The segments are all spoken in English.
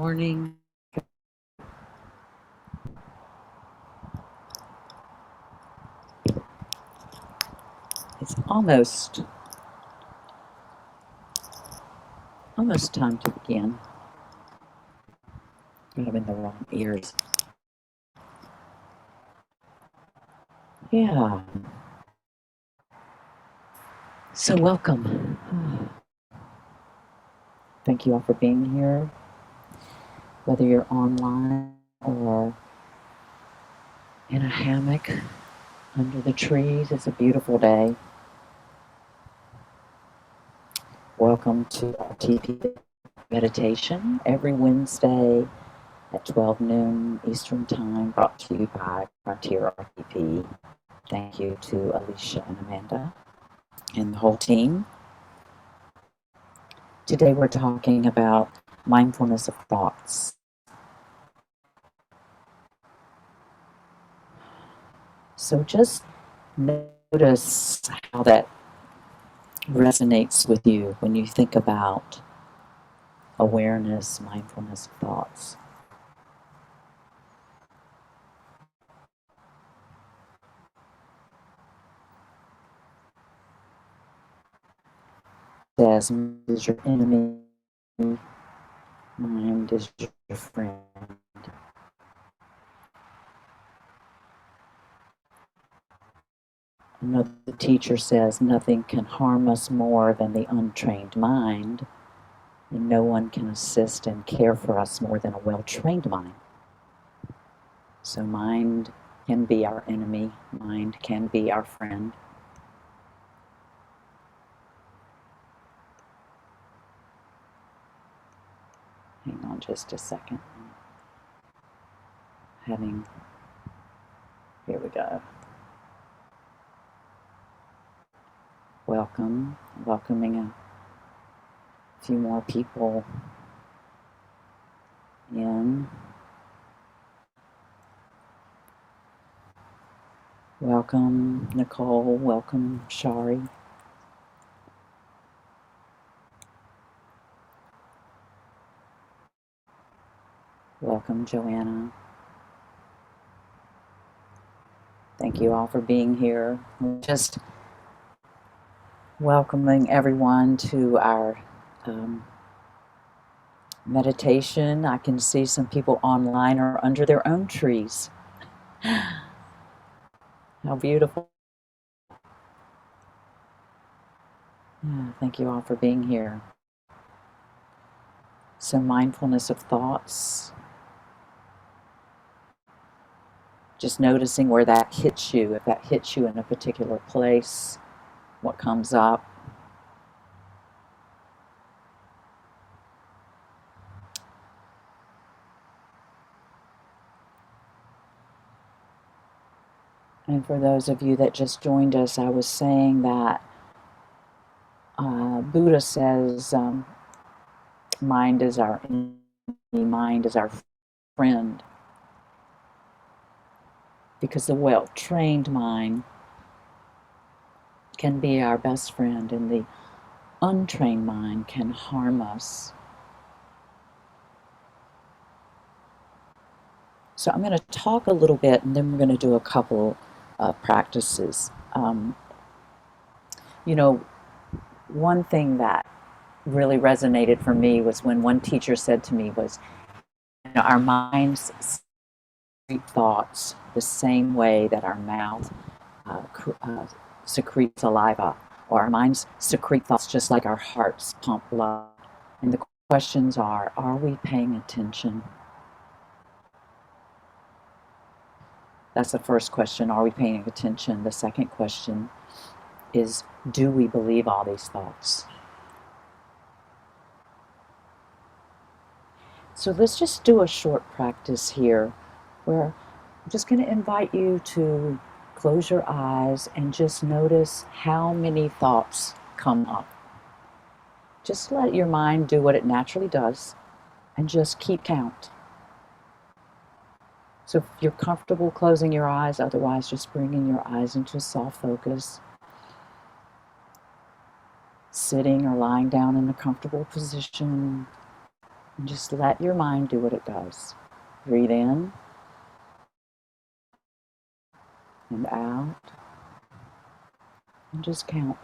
morning. It's almost time to begin. I'm in the wrong ears. Yeah. So welcome. Thank you all for being here, whether you're online or in a hammock under the trees. It's a beautiful day. Welcome to RTPFit meditation every Wednesday at 12 noon Eastern Time, brought to you by Frontier RTP. Thank you to Alicia and Amanda and the whole team. Today we're talking about mindfulness of thoughts. So just notice how that resonates with you when you think about awareness, mindfulness of thoughts. Says mind is your enemy, mind is your friend. Another teacher says nothing can harm us more than the untrained mind, and no one can assist and care for us more than a well-trained mind. So mind can be our enemy, mind can be our friend. Hang on just a second. Here we go. Welcoming a few more people in. Welcome Nicole, welcome Shari. Welcome Joanna. Thank you all for being here. Just welcoming everyone to our meditation. I can see some people online or under their own trees. How beautiful. Thank you all for being here. So mindfulness of thoughts. Just noticing where that hits you, if that hits you in a particular place, what comes up. And for those of you that just joined us, I was saying that Buddha says mind is our enemy, mind is our friend. Because the well-trained mind can be our best friend and the untrained mind can harm us. So I'm going to talk a little bit and then we're going to do a couple practices. One thing that really resonated for me was when one teacher said to me was, our minds secrete thoughts the same way that our mouth secretes saliva, or our minds secrete thoughts just like our hearts pump blood. And the questions are we paying attention? That's the first question, are we paying attention? The second question is, do we believe all these thoughts? So let's just do a short practice here where I'm just going to invite you to close your eyes and just notice how many thoughts come up. Just let your mind do what it naturally does and just keep count. So if you're comfortable closing your eyes, otherwise just bringing your eyes into a soft focus. Sitting or lying down in a comfortable position. And just let your mind do what it does. Breathe in and out, and just count.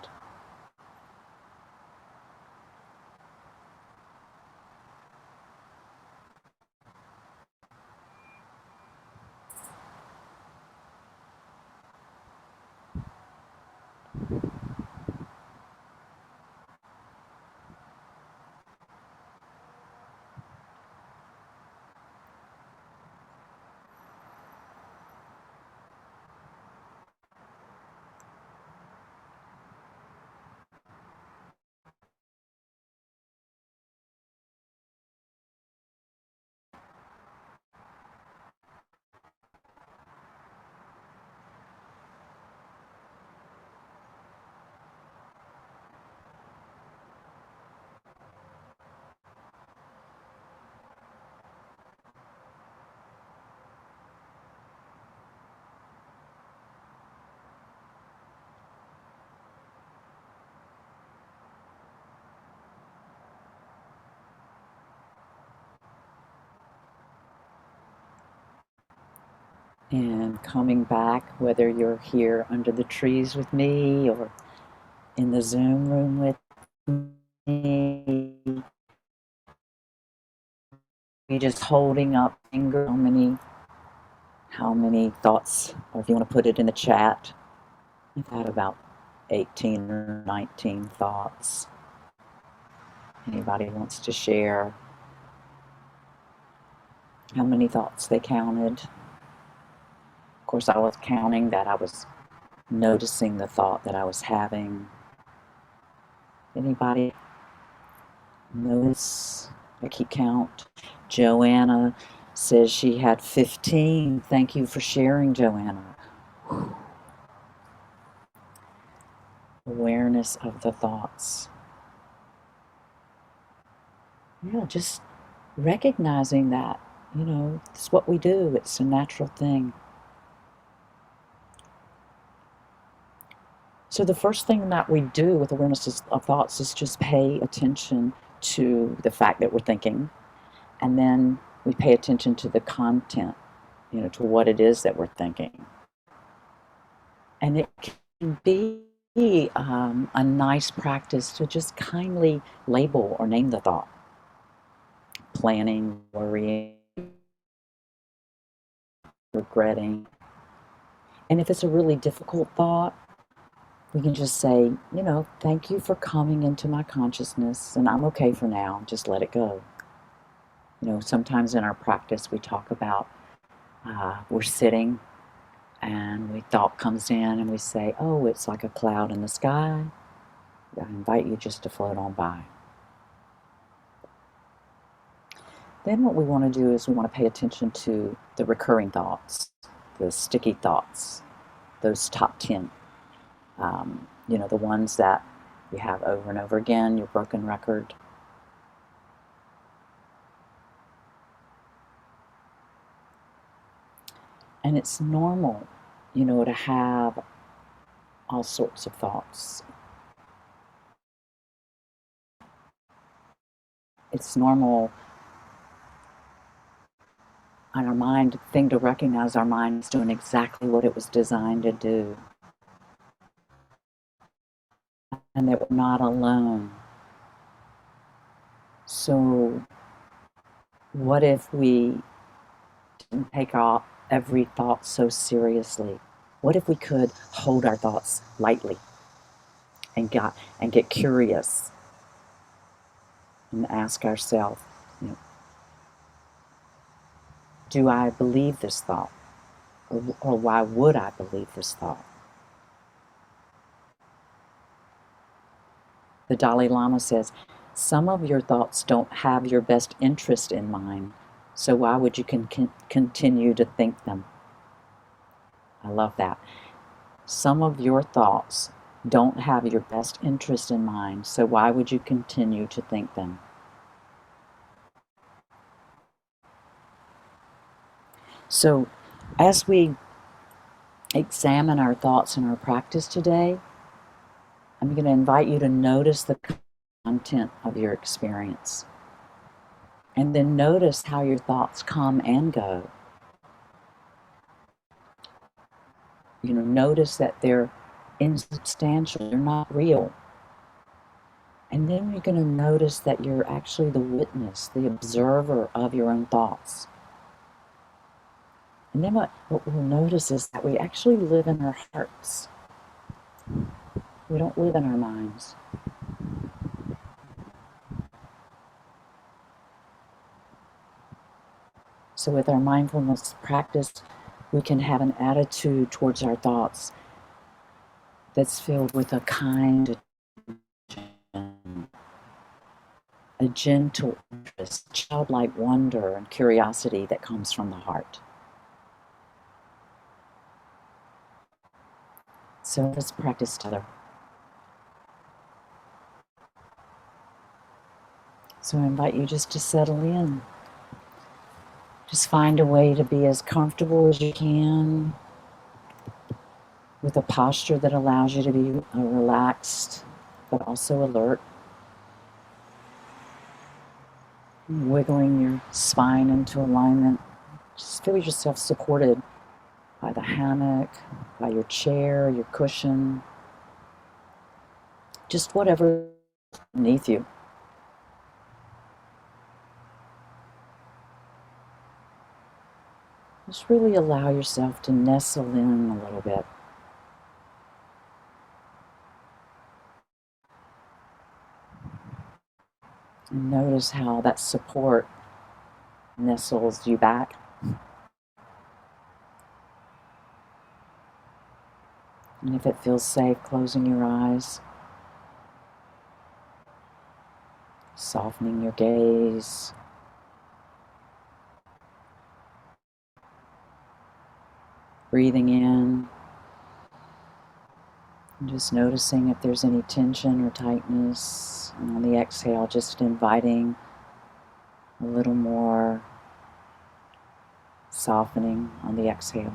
And coming back, whether you're here under the trees with me or in the Zoom room with me, you're just holding up finger how many thoughts, or if you want to put it in the chat, I've had about 18 or 19 thoughts. Anybody wants to share how many thoughts they counted? Of course, I was counting that. I was noticing the thought that I was having. Anybody notice? I keep count. Joanna says she had 15. Thank you for sharing, Joanna. Awareness of the thoughts. Yeah, just recognizing that, it's what we do. It's a natural thing. So the first thing that we do with awareness of thoughts is just pay attention to the fact that we're thinking, and then we pay attention to the content, to what it is that we're thinking. And it can be a nice practice to just kindly label or name the thought. Planning, worrying, regretting. And if it's a really difficult thought, we can just say, thank you for coming into my consciousness, and I'm okay for now. Just let it go. Sometimes in our practice we talk about we're sitting and thought comes in and we say, oh, it's like a cloud in the sky. I invite you just to float on by. Then what we want to do is we want to pay attention to the recurring thoughts, the sticky thoughts, those top 10. The ones that you have over and over again, your broken record. And it's normal, to have all sorts of thoughts. It's normal. And our mind, thing to recognize, our mind is doing exactly what it was designed to do. And that we're not alone. So what if we didn't take every thought so seriously? What if we could hold our thoughts lightly and get curious and ask ourselves, do I believe this thought? Or why would I believe this thought? The Dalai Lama says, some of your thoughts don't have your best interest in mind, so why would you continue to think them? I love that. Some of your thoughts don't have your best interest in mind, so why would you continue to think them? So, as we examine our thoughts in our practice today, I'm going to invite you to notice the content of your experience. And then notice how your thoughts come and go. Notice that they're insubstantial, they're not real. And then you're going to notice that you're actually the witness, the observer of your own thoughts. And then what we'll notice is that we actually live in our hearts. We don't live in our minds. So with our mindfulness practice, we can have an attitude towards our thoughts that's filled with a kind, a gentle interest, childlike wonder and curiosity that comes from the heart. So let's practice together. So I invite you just to settle in. Just find a way to be as comfortable as you can, with a posture that allows you to be relaxed but also alert. Wiggling your spine into alignment. Just feel yourself supported by the hammock, by your chair, your cushion, just whatever beneath you. Just really allow yourself to nestle in a little bit. And notice how that support nestles you back. And if it feels safe, closing your eyes, softening your gaze, breathing in, and just noticing if there's any tension or tightness. And on the exhale, just inviting a little more softening on the exhale.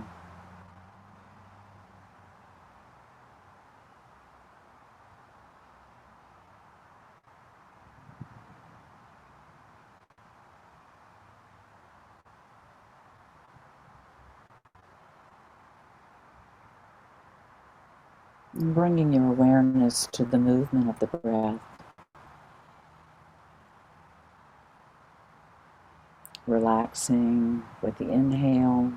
And bringing your awareness to the movement of the breath. Relaxing with the inhale,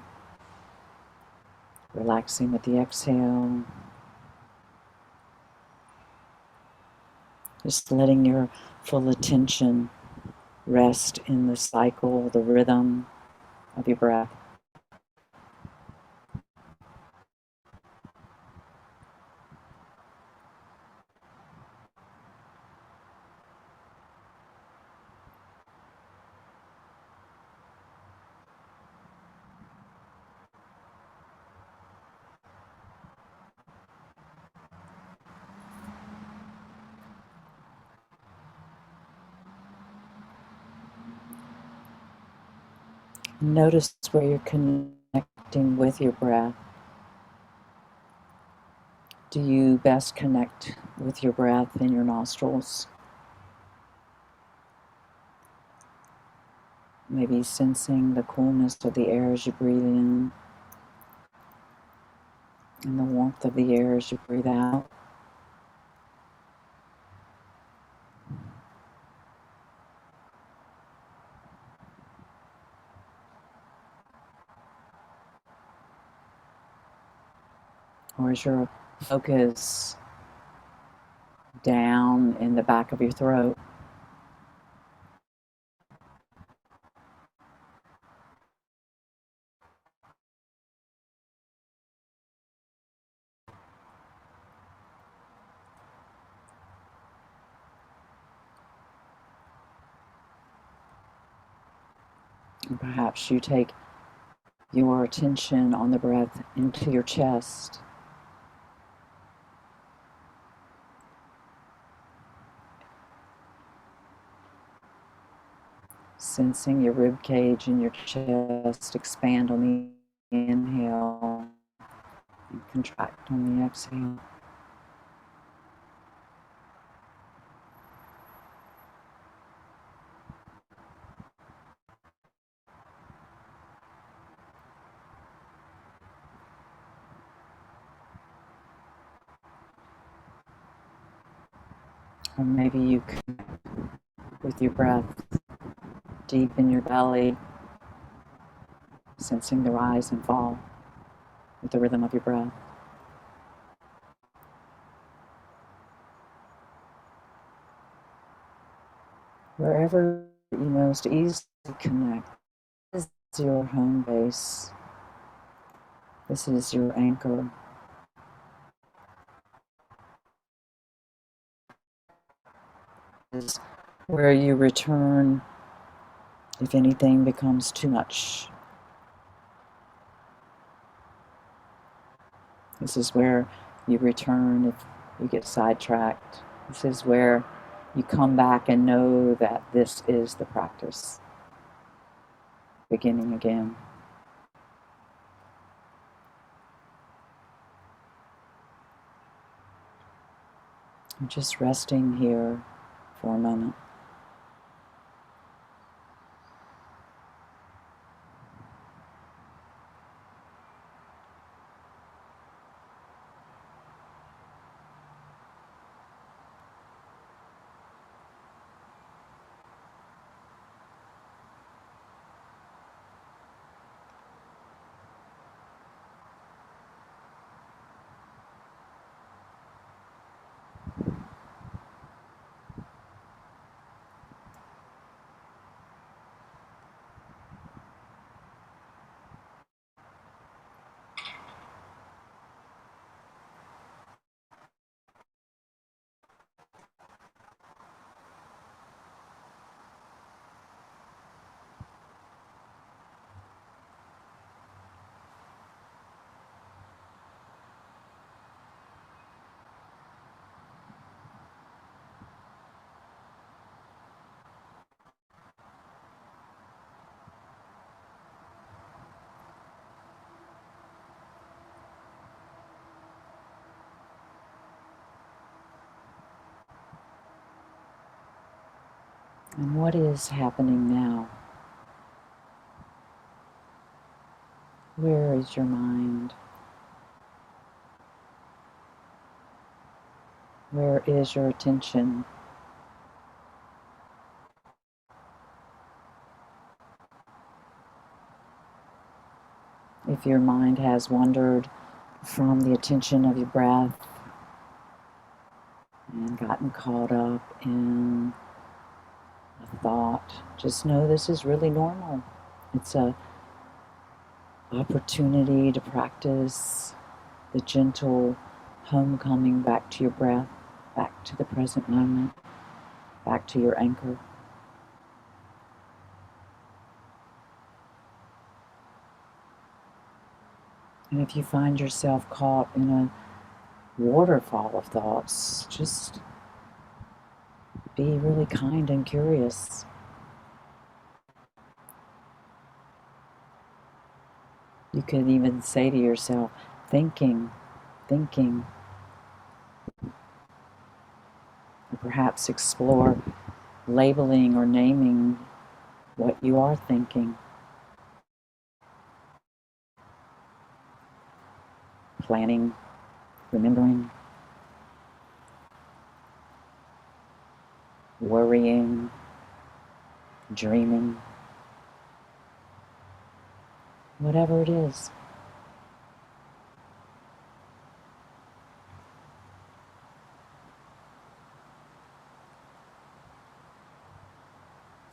relaxing with the exhale. Just letting your full attention rest in the cycle, the rhythm of your breath. Notice where you're connecting with your breath. Do you best connect with your breath in your nostrils? Maybe sensing the coolness of the air as you breathe in and the warmth of the air as you breathe out. Or is your focus down in the back of your throat? And perhaps you take your attention on the breath into your chest. Sensing your rib cage and your chest expand on the inhale and contract on the exhale. Or maybe you connect with your breath deep in your belly, sensing the rise and fall with the rhythm of your breath. Wherever you most easily connect, this is your home base. This is your anchor. This is where you return if anything becomes too much. This is where you return if you get sidetracked. This is where you come back and know that this is the practice. Beginning again. I'm just resting here for a moment. And what is happening now? Where is your mind? Where is your attention? If your mind has wandered from the attention of your breath and gotten caught up in a thought, just know this is really normal. It's an opportunity to practice the gentle homecoming back to your breath, back to the present moment, back to your anchor. And if you find yourself caught in a waterfall of thoughts, just be really kind and curious. You could even say to yourself, thinking, or perhaps explore labeling or naming what you are thinking. Planning, remembering, worrying, dreaming, whatever it is.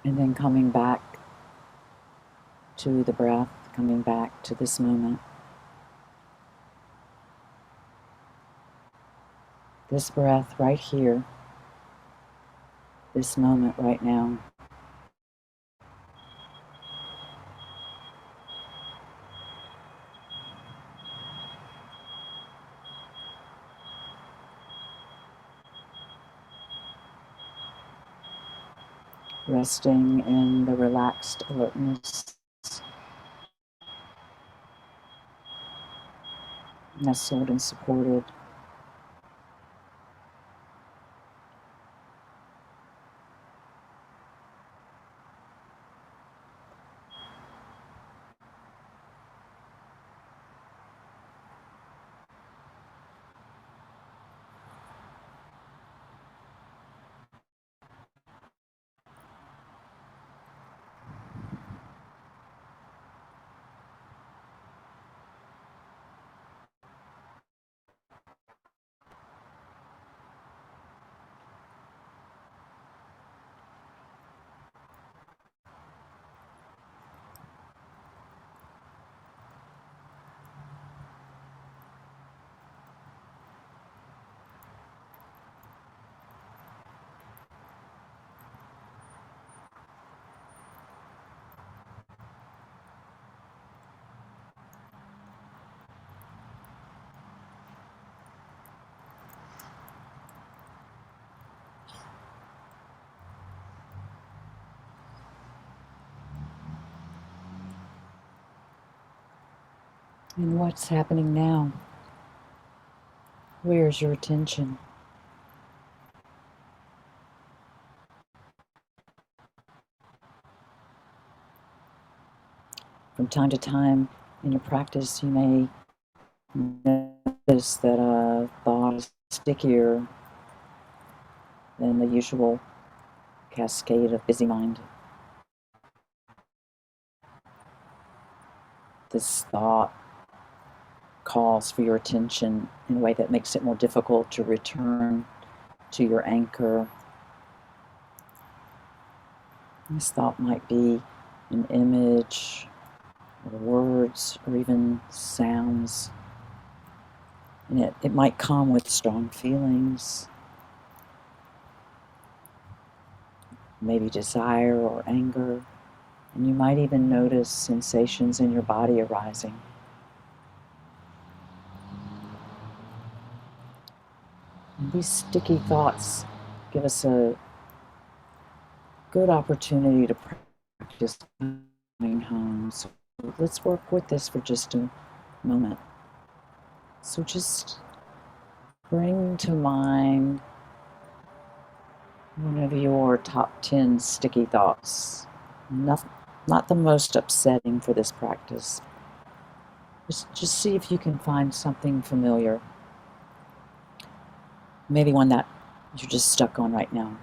And then coming back to the breath, coming back to this moment. This breath right here, this moment right now. Resting in the relaxed alertness, nestled and supported. And what's happening now? Where's your attention? From time to time in your practice, you may notice that a thought is stickier than the usual cascade of busy mind. This thought calls for your attention in a way that makes it more difficult to return to your anchor. This thought might be an image, or words, or even sounds. And it might come with strong feelings, maybe desire or anger, and you might even notice sensations in your body arising. And these sticky thoughts give us a good opportunity to practice coming home. So let's work with this for just a moment. So just bring to mind one of your top 10 sticky thoughts. Not the most upsetting for this practice. Just see if you can find something familiar. Maybe one that you're just stuck on right now.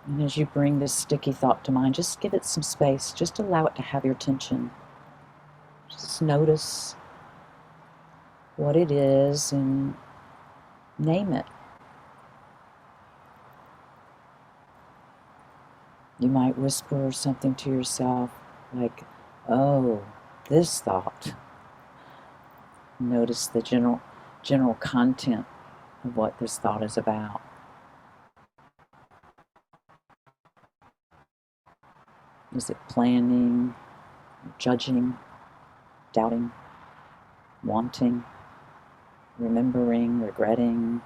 And as you bring this sticky thought to mind, just give it some space. Just allow it to have your attention. Just notice what it is and name it. You might whisper something to yourself like, oh, this thought. Notice the general content of what this thought is about. Is it planning, judging, doubting, wanting, remembering, regretting?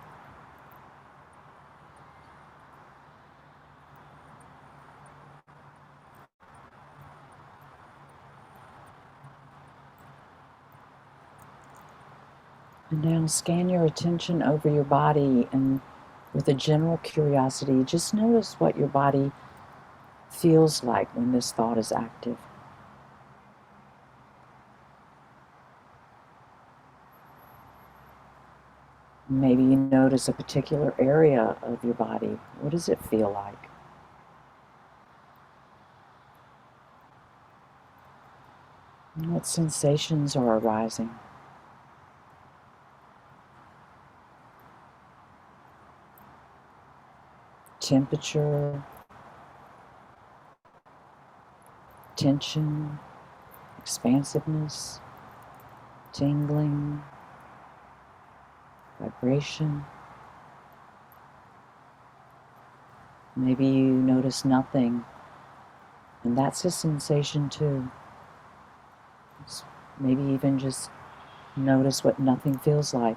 And now scan your attention over your body, and with a general curiosity, just notice what your body feels like when this thought is active. Maybe you notice a particular area of your body. What does it feel like? And what sensations are arising? Temperature, tension, expansiveness, tingling, vibration. Maybe you notice nothing, and that's a sensation too. Maybe even just notice what nothing feels like.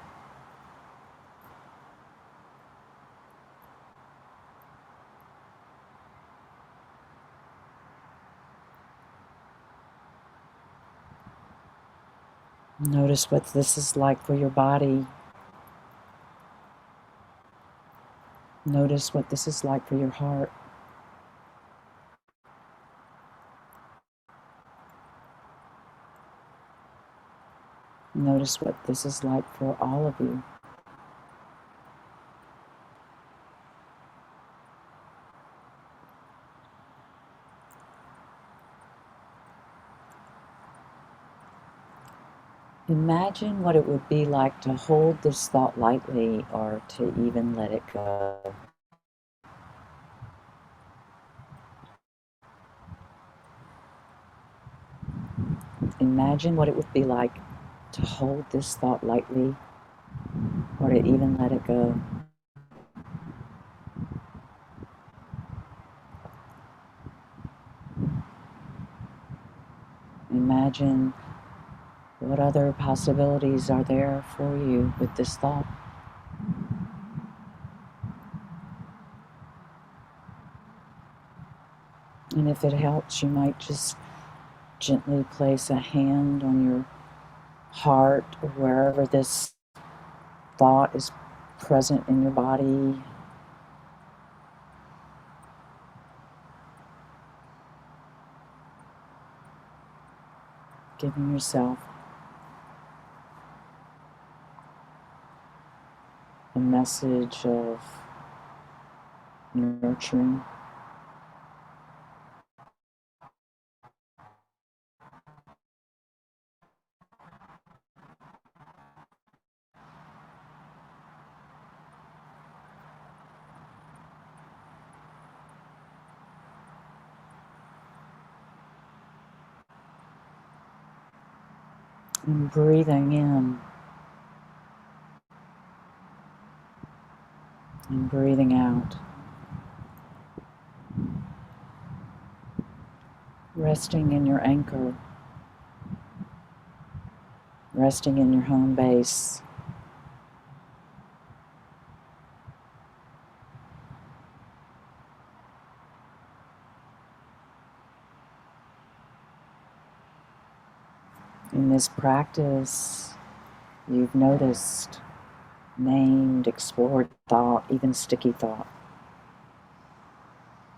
Notice what this is like for your body. Notice what this is like for your heart. Notice what this is like for all of you. Imagine what it would be like to hold this thought lightly or to even let it go. Imagine what it would be like to hold this thought lightly or to even let it go. Imagine what other possibilities are there for you with this thought. And if it helps, you might just gently place a hand on your heart or wherever this thought is present in your body. Giving yourself a message of nurturing. And breathing in and breathing out. Resting in your anchor, resting in your home base. In this practice, you've noticed, named, explored thought, even sticky thought.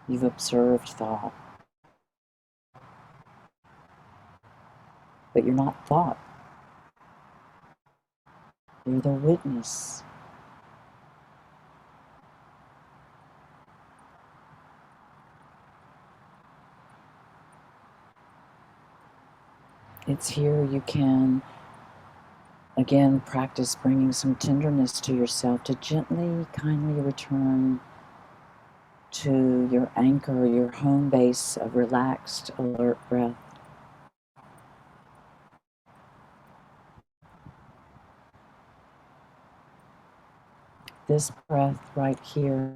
You've observed thought. But you're not thought. You're the witness. It's here you can, again, practice bringing some tenderness to yourself to gently, kindly return to your anchor, your home base of relaxed, alert breath. This breath right here,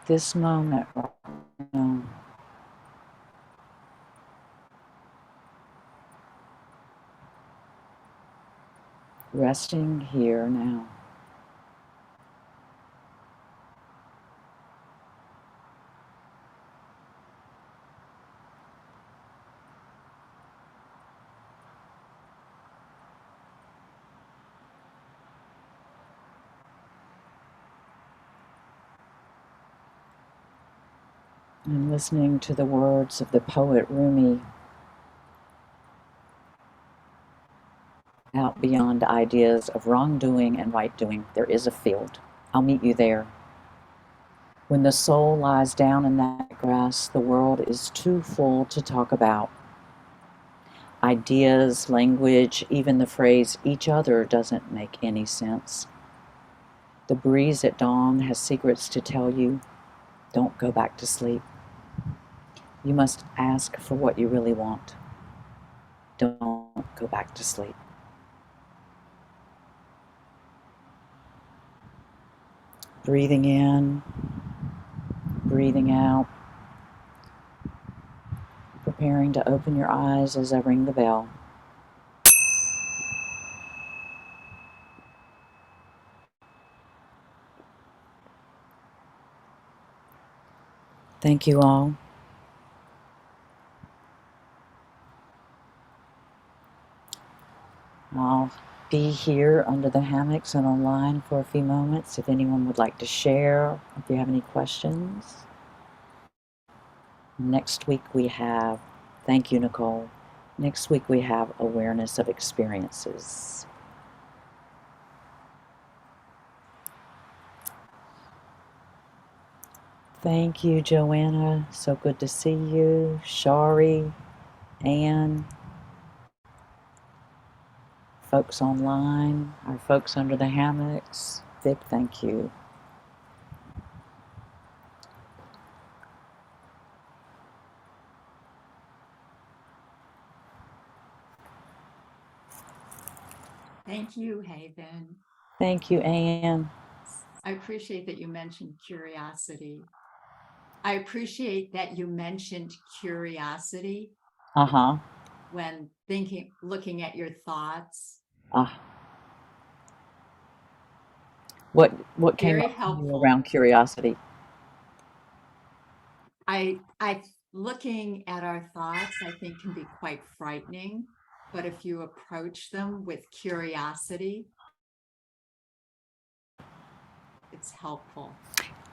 this moment right now, resting here now. And listening to the words of the poet Rumi, out beyond ideas of wrongdoing and right doing, there is a field. I'll meet you there. When the soul lies down in that grass, the world is too full to talk about. Ideas, language, even the phrase each other doesn't make any sense. The breeze at dawn has secrets to tell you. Don't go back to sleep. You must ask for what you really want. Don't go back to sleep. Breathing in, breathing out, preparing to open your eyes as I ring the bell. Thank you all. I'll be here under the hammocks and online for a few moments if anyone would like to share, if you have any questions. Next week we have, thank you, Nicole. Next week we have awareness of experiences. Thank you, Joanna. So good to see you. Shari, Anne, folks online, our folks under the hammocks. Big thank you. Thank you, Haven. Thank you, Anne. I appreciate that you mentioned curiosity. I appreciate that you mentioned curiosity Uh-huh. when looking at your thoughts. What came Very up for you helpful. around curiosity? I looking at our thoughts, I think can be quite frightening, but if you approach them with curiosity, it's helpful.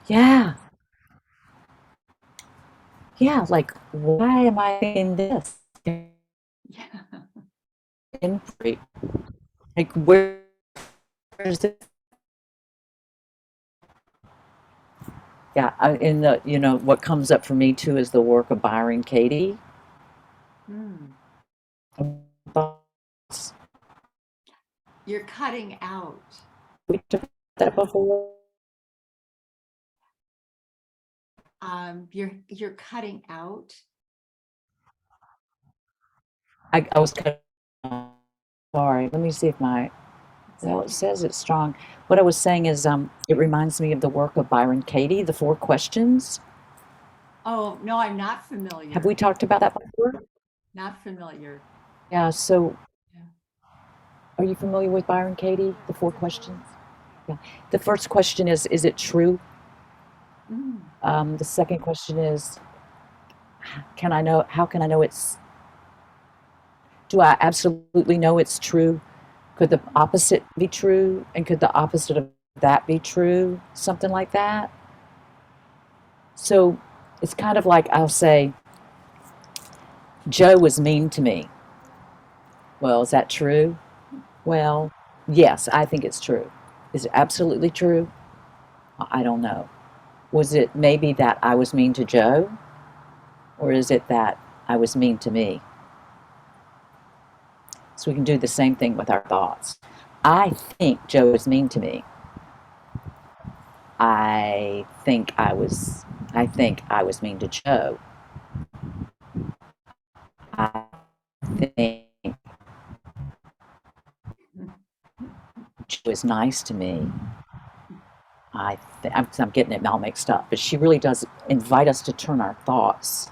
Yeah. Yeah. Like, why am I thinking this? Yeah. Inquiry. Like, where is it? Yeah. In the, what comes up for me too is the work of Byron Katie. Hmm. Thoughts. You're cutting out. We talked about that before. You're cutting out. I was kind of sorry. Let me see if my It's well, it okay. says it's strong. What I was saying is, it reminds me of the work of Byron Katie, the Four Questions. Oh, no, I'm not Have we familiar. talked about that before? Not familiar. Yeah. So, Yeah. are you familiar with Byron Katie, the Four Questions? Yeah. The first question is it true? Mm. The second question is, can I know? How can I know it's? Do I absolutely know it's true? Could the opposite be true? And could the opposite of that be true? Something like that. So it's kind of like I'll say, Joe was mean to me. Well, is that true? Well, yes, I think it's true. Is it absolutely true? I don't know. Was it maybe that I was mean to Joe? Or is it that I was mean to me? So we can do the same thing with our thoughts. I think Joe was mean to me. I think I was I think I was mean to Joe. I think Joe was nice to me. I'm getting it all mixed up, but she really does invite us to turn our thoughts.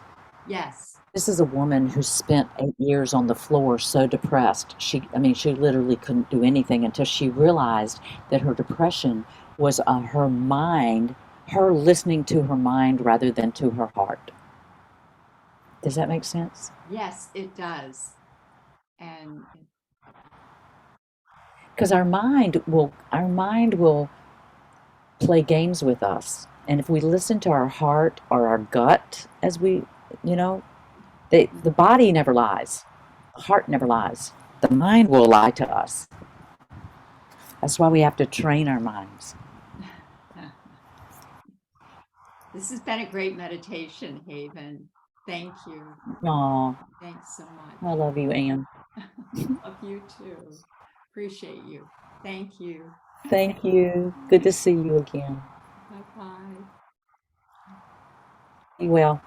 Yes. This is a woman who spent 8 years on the floor so depressed. She literally couldn't do anything until she realized that her depression was her mind, her listening to her mind rather than to her heart. Does that make sense? Yes, it does. And Because our mind will play games with us. And if we listen to our heart or our gut, as we, you know, the body never lies, the heart never lies. The mind will lie to us. That's why we have to train our minds. this has been a great meditation, Haven. Thank you. Oh, Thanks so much. I love you, Anne. Love you too. Appreciate you. Thank you. Thank you. Good to see you again. Bye bye. Be well.